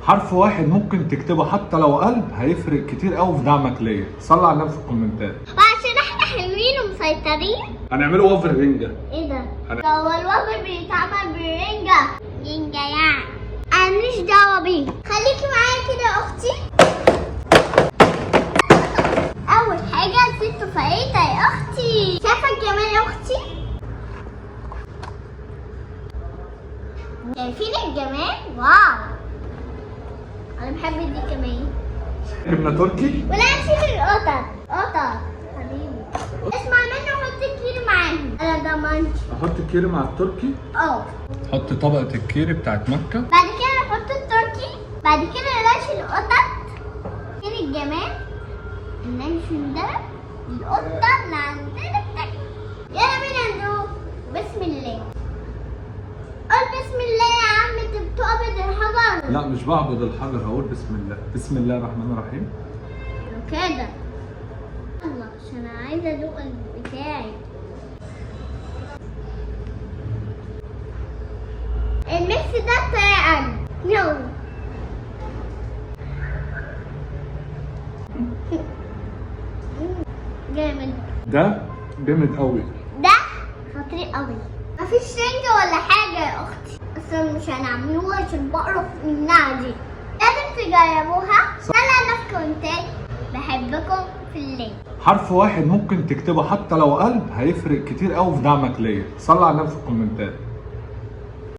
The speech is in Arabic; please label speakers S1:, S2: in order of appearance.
S1: حرف واحد ممكن تكتبه حتى لو قلب، هيفرق كتير قوي في دعمك ليا. صلي على النبي في الكومنتات.
S2: وعشان احنا حلوين ومسيطرين
S1: هنعمله وافل رنجة.
S2: ايه ده؟ هو الوافل بيتعمل بالرنجة. رنجة يعني انا ماليش دعوة بيه. خليكي معايا كده يا اختي. اول حاجة نسيت فايتة يا اختي. شايفة الجمال يا اختي؟ شايفين الجمال؟ واو، انا بحب دي كمان.
S1: جبنة تركي.
S2: ولا نسيت القطط. قطط حبيبي، اسمع مني وحط الكيري معاهم. انا ضمنت.
S1: احط الكيري مع التركي. حط طبقة الكيري بتاعت مكة.
S2: بعد كده نحط التركي. بعد كده نلاقي القطط. كيري الجمال. نلاقي ده القطة اللي عندنا بتاكل. يلا بينا ندوق. بسم الله. قول بسم الله يا عم. انت بتقبض الحجر.
S1: لا مش بعبد الحجر، هقول بسم الله. بسم الله الرحمن الرحيم.
S2: كده يلا عشان انا عايزه ادوق بتاعي. الميكس ده بتاعي انا. يلا جامد.
S1: ده جامد قوي.
S2: ده خطير قوي. مفيش رنجة ولا حاجة يا اختي، اصلا مش هنعملوها عشان بقرف منها دي. لازم تجربوها. انا في كونتاكت. بحبكم في الله.
S1: حرف واحد ممكن تكتبه حتى لو قلب، هيفرق كتير قوي في دعمك ليا. صلي على النبي في الكومنتات.